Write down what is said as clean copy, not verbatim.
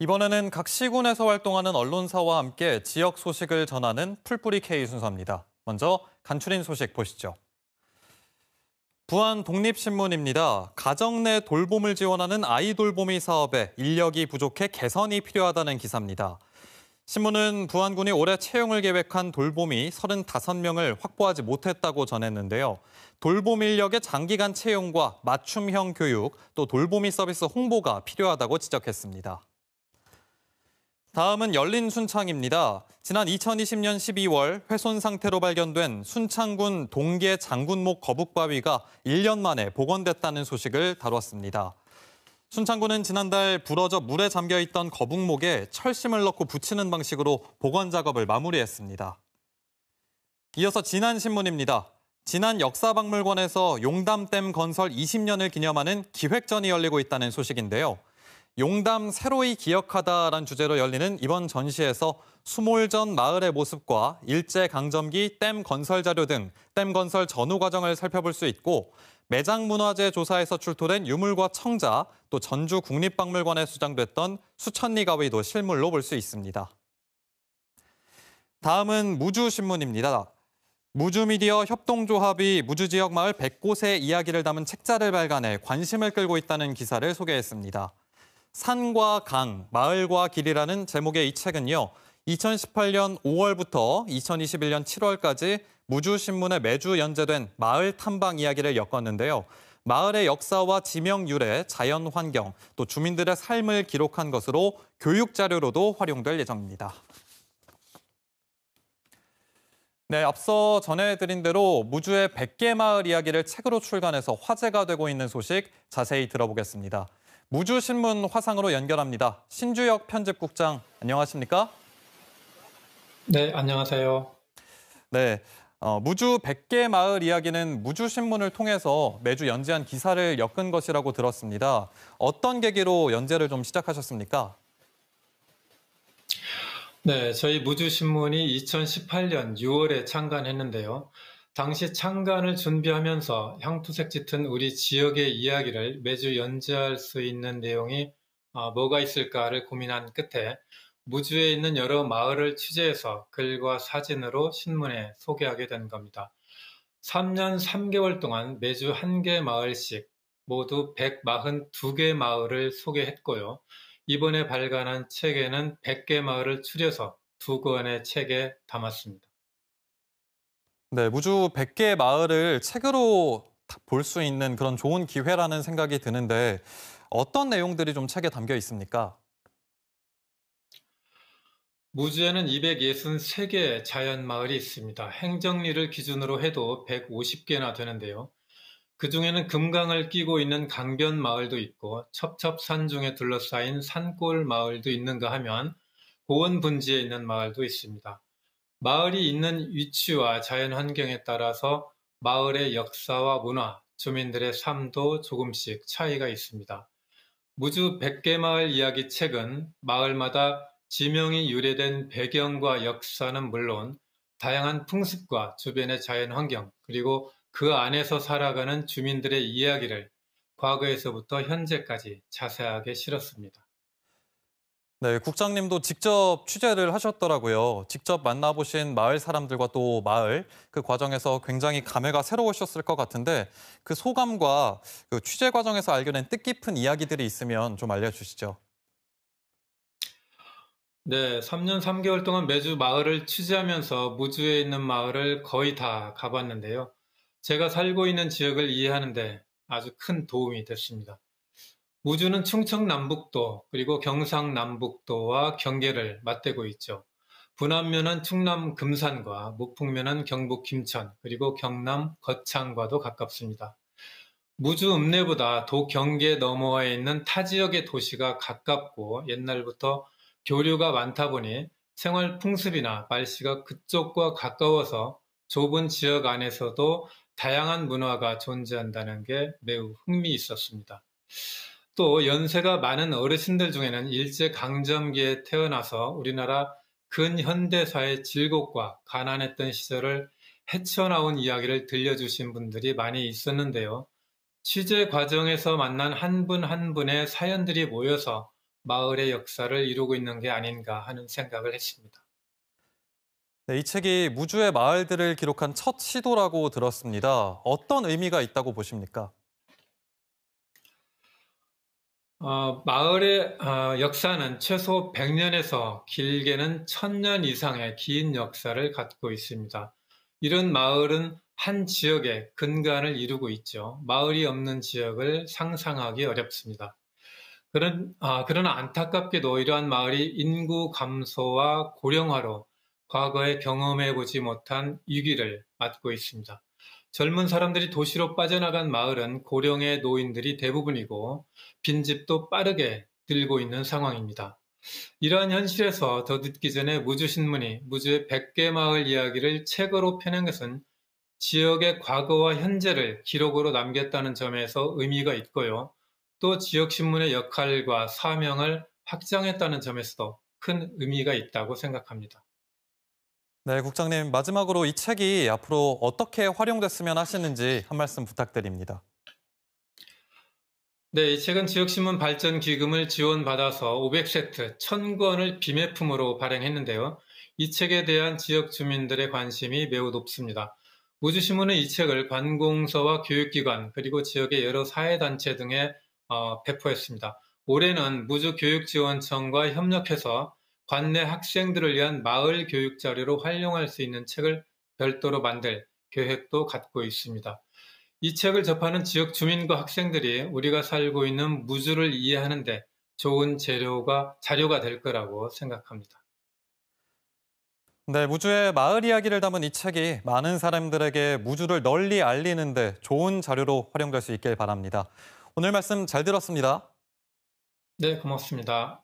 이번에는 각 시군에서 활동하는 언론사와 함께 지역 소식을 전하는 풀뿌리 K 순서입니다. 먼저 간추린 소식 보시죠. 부안 독립신문입니다. 가정 내 돌봄을 지원하는 아이돌보미 사업에 인력이 부족해 개선이 필요하다는 기사입니다. 신문은 부안군이 올해 채용을 계획한 돌보미 35명을 확보하지 못했다고 전했는데요. 돌봄 인력의 장기간 채용과 맞춤형 교육, 또 돌보미 서비스 홍보가 필요하다고 지적했습니다. 다음은 열린 순창입니다. 지난 2020년 12월 훼손 상태로 발견된 순창군 동계 장군목 거북바위가 1년 만에 복원됐다는 소식을 다뤘습니다. 순창군은 지난달 부러져 물에 잠겨있던 거북목에 철심을 넣고 붙이는 방식으로 복원 작업을 마무리했습니다. 이어서 진안신문입니다. 진안 역사박물관에서 용담댐 건설 20년을 기념하는 기획전이 열리고 있다는 소식인데요. 용담 새로이 기억하다라는 주제로 열리는 이번 전시에서 수몰전 마을의 모습과 일제강점기 댐 건설 자료 등 댐 건설 전후 과정을 살펴볼 수 있고 매장문화재 조사에서 출토된 유물과 청자, 또 전주 국립박물관에 수장됐던 수천리 가위도 실물로 볼 수 있습니다. 다음은 무주신문입니다. 무주미디어 협동조합이 무주지역 마을 100곳의 이야기를 담은 책자를 발간해 관심을 끌고 있다는 기사를 소개했습니다. 산과 강, 마을과 길이라는 제목의 이 책은요. 2018년 5월부터 2021년 7월까지 무주신문에 매주 연재된 마을 탐방 이야기를 엮었는데요. 마을의 역사와 지명 유래, 자연 환경, 또 주민들의 삶을 기록한 것으로 교육 자료로도 활용될 예정입니다. 네, 앞서 전해드린 대로 무주의 100개 마을 이야기를 책으로 출간해서 화제가 되고 있는 소식 자세히 들어보겠습니다. 무주신문 화상으로 연결합니다. 신주혁 편집국장, 안녕하십니까? 네, 안녕하세요. 네, 무주 100개 마을 이야기는 무주신문을 통해서 매주 연재한 기사를 엮은 것이라고 들었습니다. 어떤 계기로 연재를 좀 시작하셨습니까? 네, 저희 무주신문이 2018년 6월에 창간했는데요. 당시 창간을 준비하면서 향토색 짙은 우리 지역의 이야기를 매주 연재할 수 있는 내용이 뭐가 있을까를 고민한 끝에 무주에 있는 여러 마을을 취재해서 글과 사진으로 신문에 소개하게 된 겁니다. 3년 3개월 동안 매주 1개 마을씩 모두 142개 마을을 소개했고요. 이번에 발간한 책에는 100개 마을을 추려서 2권의 책에 담았습니다. 네, 무주 100개 마을을 책으로 볼 수 있는 그런 좋은 기회라는 생각이 드는데 어떤 내용들이 좀 책에 담겨 있습니까? 무주에는 263개 자연마을이 있습니다. 행정리를 기준으로 해도 150개나 되는데요. 그중에는 금강을 끼고 있는 강변 마을도 있고 첩첩산중에 둘러싸인 산골 마을도 있는가 하면 고원 분지에 있는 마을도 있습니다. 마을이 있는 위치와 자연 환경에 따라서 마을의 역사와 문화, 주민들의 삶도 조금씩 차이가 있습니다. 무주 100개 마을 이야기 책은 마을마다 지명이 유래된 배경과 역사는 물론 다양한 풍습과 주변의 자연 환경, 그리고 그 안에서 살아가는 주민들의 이야기를 과거에서부터 현재까지 자세하게 실었습니다. 네, 국장님도 직접 취재를 하셨더라고요. 직접 만나보신 마을 사람들과 또 마을, 그 과정에서 굉장히 감회가 새로우셨을 것 같은데 그 소감과 그 취재 과정에서 알게 된 뜻깊은 이야기들이 있으면 좀 알려주시죠. 네, 3년 3개월 동안 매주 마을을 취재하면서 무주에 있는 마을을 거의 다 가봤는데요. 제가 살고 있는 지역을 이해하는데 아주 큰 도움이 됐습니다. 무주는 충청남북도 그리고 경상남북도와 경계를 맞대고 있죠. 분안면은 충남 금산과 무풍면은 경북 김천 그리고 경남 거창과도 가깝습니다. 무주 읍내보다 도 경계 너머에 있는 타 지역의 도시가 가깝고 옛날부터 교류가 많다 보니 생활 풍습이나 말씨가 그쪽과 가까워서 좁은 지역 안에서도 다양한 문화가 존재한다는 게 매우 흥미있었습니다. 또 연세가 많은 어르신들 중에는 일제강점기에 태어나서 우리나라 근현대사의 질곡과 가난했던 시절을 헤쳐나온 이야기를 들려주신 분들이 많이 있었는데요. 취재 과정에서 만난 한 분 한 분의 사연들이 모여서 마을의 역사를 이루고 있는 게 아닌가 하는 생각을 했습니다. 네, 이 책이 무주의 마을들을 기록한 첫 시도라고 들었습니다. 어떤 의미가 있다고 보십니까? 마을의 역사는 최소 100년에서 길게는 1000년 이상의 긴 역사를 갖고 있습니다. 이런 마을은 한 지역의 근간을 이루고 있죠. 마을이 없는 지역을 상상하기 어렵습니다. 그러나 안타깝게도 이러한 마을이 인구 감소와 고령화로 과거에 경험해보지 못한 위기를 맞고 있습니다. 젊은 사람들이 도시로 빠져나간 마을은 고령의 노인들이 대부분이고 빈집도 빠르게 들고 있는 상황입니다. 이러한 현실에서 더 늦기 전에 무주신문이 무주의 100개 마을 이야기를 책으로 펴낸 것은 지역의 과거와 현재를 기록으로 남겼다는 점에서 의미가 있고요. 또 지역신문의 역할과 사명을 확장했다는 점에서도 큰 의미가 있다고 생각합니다. 네, 국장님, 마지막으로 이 책이 앞으로 어떻게 활용됐으면 하시는지 한 말씀 부탁드립니다. 네, 이 책은 지역신문 발전 기금을 지원받아서 500세트, 1000권을 비매품으로 발행했는데요. 이 책에 대한 지역 주민들의 관심이 매우 높습니다. 무주신문은 이 책을 관공서와 교육기관, 그리고 지역의 여러 사회단체 등에 배포했습니다. 올해는 무주교육지원청과 협력해서 관내 학생들을 위한 마을 교육 자료로 활용할 수 있는 책을 별도로 만들 계획도 갖고 있습니다. 이 책을 접하는 지역 주민과 학생들이 우리가 살고 있는 무주를 이해하는데 좋은 자료가 될 거라고 생각합니다. 네, 무주의 마을 이야기를 담은 이 책이 많은 사람들에게 무주를 널리 알리는 데 좋은 자료로 활용될 수 있길 바랍니다. 오늘 말씀 잘 들었습니다. 네, 고맙습니다.